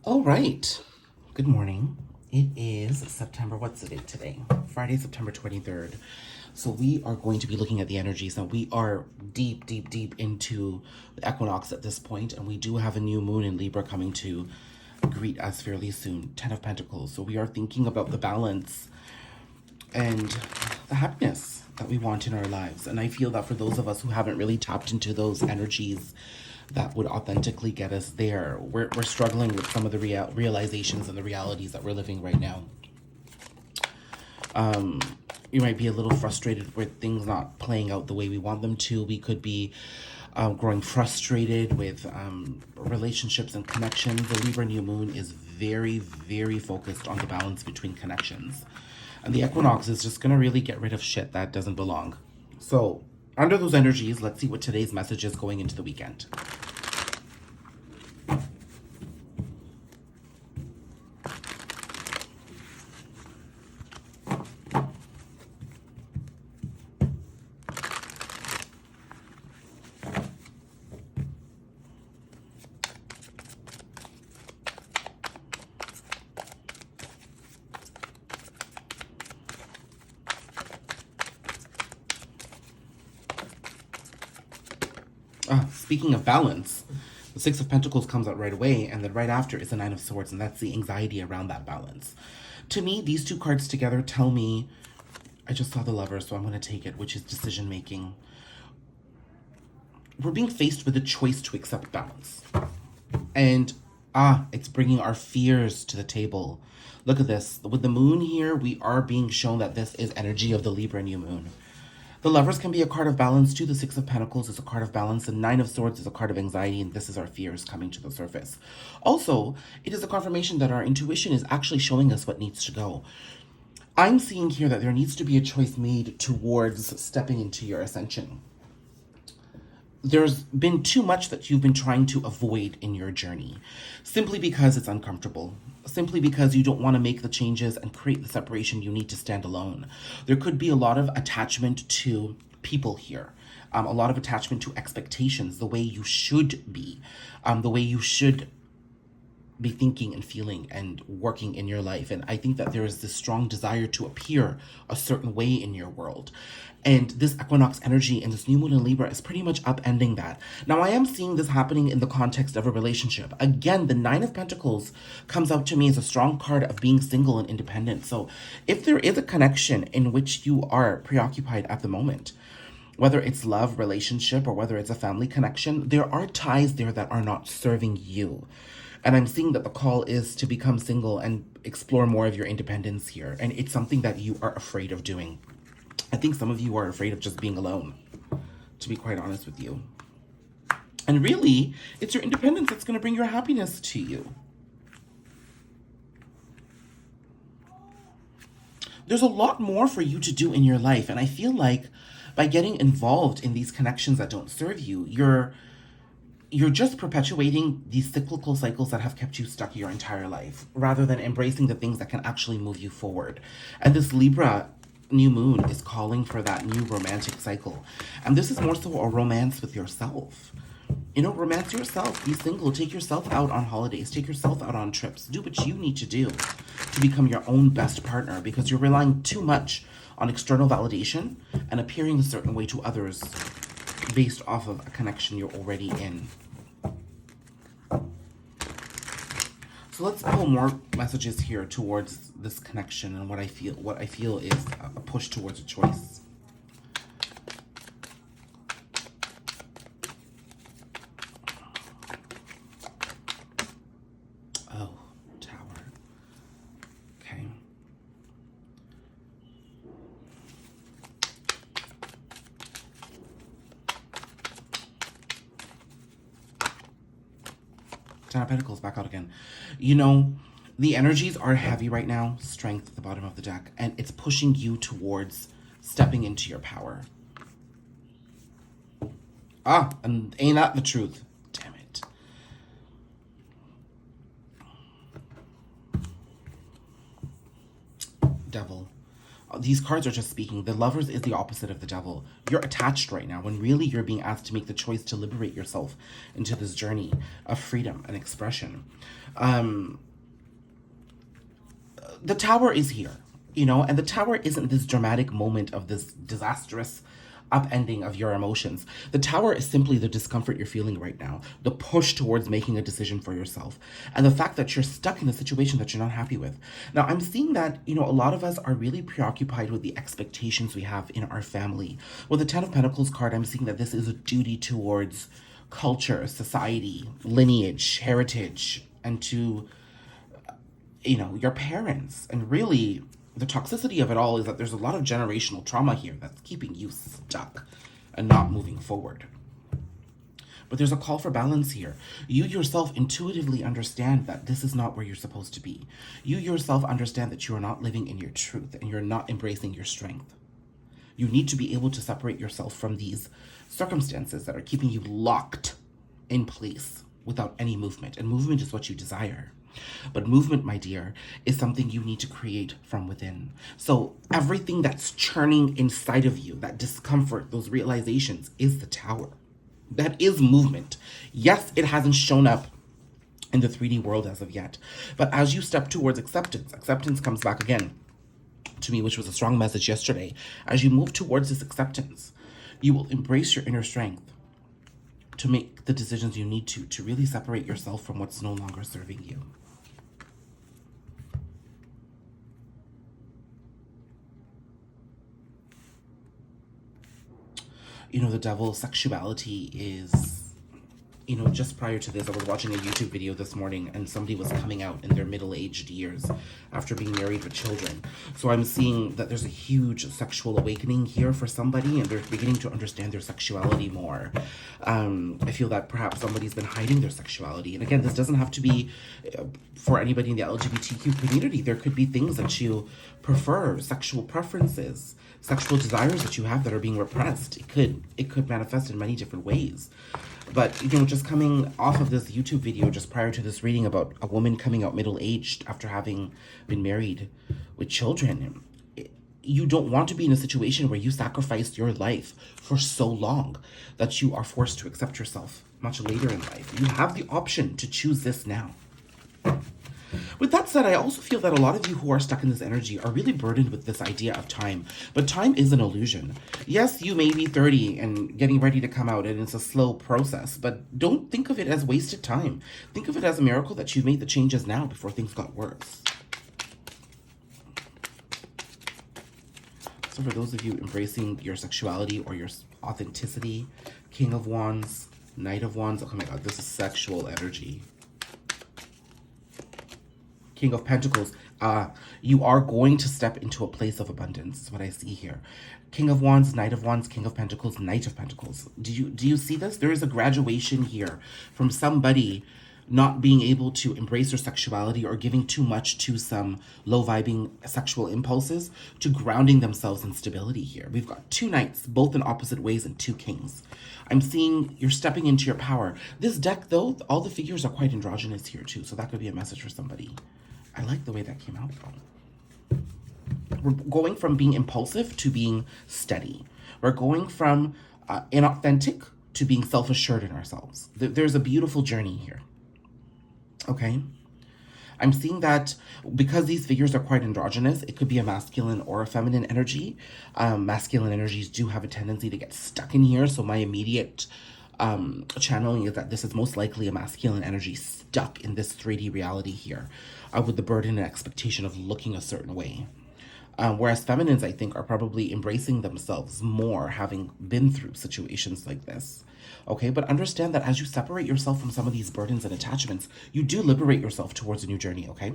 All right. Good morning. It is September, what's the date today? Friday, September 23rd. So we are going to be looking at the energies. Now we are deep into the equinox at this point, and we do have a new moon in Libra coming to greet us fairly soon. 10 of Pentacles. So we are thinking about the balance and the happiness that we want in our lives. And I feel that for those of us who haven't really tapped into those energies that would authentically get us there, we're struggling with some of the realizations and the realities that we're living right now. You might be a little frustrated with things not playing out the way we want them to. We could be growing frustrated with relationships and connections. The Libra new moon is very focused on the balance between connections. And the equinox is just going to really get rid of shit that doesn't belong. So under those energies, let's see what today's message is going into the weekend. Speaking of balance, the Six of Pentacles comes out right away, and then right after is the Nine of Swords, and that's the anxiety around that balance. To me, these two cards together tell me, I just saw the Lover, so I'm going to take it, which is decision making. We're being faced with a choice to accept balance. And, it's bringing our fears to the table. Look at this. With the moon here, we are being shown that this is energy of the Libra new moon. The Lovers can be a card of balance too. The Six of Pentacles is a card of balance. The Nine of Swords is a card of anxiety, and this is our fears coming to the surface. Also, it is a confirmation that our intuition is actually showing us what needs to go. I'm seeing here that there needs to be a choice made towards stepping into your ascension. There's been too much that you've been trying to avoid in your journey, simply because it's uncomfortable, simply because you don't want to make the changes and create the separation you need to stand alone. There could be a lot of attachment to people here, a lot of attachment to expectations, the way you should be, the way you should be thinking and feeling and working in your life. And I think that there is this strong desire to appear a certain way in your world. And this equinox energy and this new moon in Libra is pretty much upending that. Now, I am seeing this happening in the context of a relationship. Again, the Nine of Pentacles comes out to me as a strong card of being single and independent. So if there is a connection in which you are preoccupied at the moment, whether it's love, relationship, or whether it's a family connection, there are ties there that are not serving you. And I'm seeing that the call is to become single and explore more of your independence here. And it's something that you are afraid of doing. I think some of you are afraid of just being alone, to be quite honest with you. And really, it's your independence that's going to bring your happiness to you. There's a lot more for you to do in your life. And I feel like by getting involved in these connections that don't serve you, you're just perpetuating these cyclical cycles that have kept you stuck your entire life, rather than embracing the things that can actually move you forward. And this Libra new moon is calling for that new romantic cycle. And this is more so a romance with yourself. You know, romance yourself, be single, take yourself out on holidays, take yourself out on trips, do what you need to do to become your own best partner, because you're relying too much on external validation and appearing a certain way to others based off of a connection you're already in. So let's pull more messages here towards this connection and what I feel is a push towards a choice. Oh, Tower. Okay. Ten of Pentacles back out again. You know, the energies are heavy right now. Strength at the bottom of the deck. And it's pushing you towards stepping into your power. And ain't that the truth? Damn it. Devil. These cards are just speaking. The Lovers is the opposite of the Devil. You're attached right now when really you're being asked to make the choice to liberate yourself into this journey of freedom and expression. The Tower is here, you know, and the Tower isn't this dramatic moment of this disastrous upending of your emotions. The Tower is simply the discomfort you're feeling right now, the push towards making a decision for yourself, and the fact that you're stuck in a situation that you're not happy with. Now, I'm seeing that, you know, a lot of us are really preoccupied with the expectations we have in our family. With the Ten of Pentacles card, I'm seeing that this is a duty towards culture, society, lineage, heritage, and to, you know, your parents. And really, the toxicity of it all is that there's a lot of generational trauma here that's keeping you stuck and not moving forward. But there's a call for balance here. You yourself intuitively understand that this is not where you're supposed to be. You yourself understand that you are not living in your truth and you're not embracing your strength. You need to be able to separate yourself from these circumstances that are keeping you locked in place without any movement. And movement is what you desire. But movement, my dear, is something you need to create from within. So everything that's churning inside of you, that discomfort, those realizations, is the Tower. That is movement. Yes, it hasn't shown up in the 3D world as of yet. But as you step towards acceptance, acceptance comes back again to me, which was a strong message yesterday. As you move towards this acceptance, you will embrace your inner strength to make the decisions you need to really separate yourself from what's no longer serving you. You know, the Devil, sexuality is, you know, just prior to this, I was watching a YouTube video this morning and somebody was coming out in their middle-aged years after being married with children. So I'm seeing that there's a huge sexual awakening here for somebody and they're beginning to understand their sexuality more. I feel that perhaps somebody's been hiding their sexuality. And again, this doesn't have to be for anybody in the LGBTQ community. There could be things that you prefer, sexual preferences, sexual desires that you have that are being repressed. It could manifest in many different ways. But, you know, just coming off of this YouTube video just prior to this reading about a woman coming out middle-aged after having been married with children, you don't want to be in a situation where you sacrificed your life for so long that you are forced to accept yourself much later in life. You have the option to choose this now. With that said, I also feel that a lot of you who are stuck in this energy are really burdened with this idea of time. But time is an illusion. Yes, you may be 30 and getting ready to come out, and it's a slow process, but don't think of it as wasted time. Think of it as a miracle that you've made the changes now before things got worse. So for those of you embracing your sexuality or your authenticity, King of Wands, Knight of Wands, oh my God, this is sexual energy. King of Pentacles, you are going to step into a place of abundance, is what I see here. King of Wands, Knight of Wands, King of Pentacles, Knight of Pentacles. Do you see this? There is a graduation here from somebody not being able to embrace their sexuality or giving too much to some low-vibing sexual impulses to grounding themselves in stability here. We've got two knights, both in opposite ways, and two kings. I'm seeing you're stepping into your power. This deck, though, all the figures are quite androgynous here, too, so that could be a message for somebody. I like the way that came out, though. We're going from being impulsive to being steady. We're going from inauthentic to being self-assured in ourselves. There's a beautiful journey here. Okay? I'm seeing that because these figures are quite androgynous, it could be a masculine or a feminine energy. Masculine energies do have a tendency to get stuck in here, so my immediate channeling is that this is most likely a masculine energy stuck in this 3D reality here with the burden and expectation of looking a certain way. Whereas feminines, I think, are probably embracing themselves more, having been through situations like this. Okay, but understand that as you separate yourself from some of these burdens and attachments, you do liberate yourself towards a new journey, okay?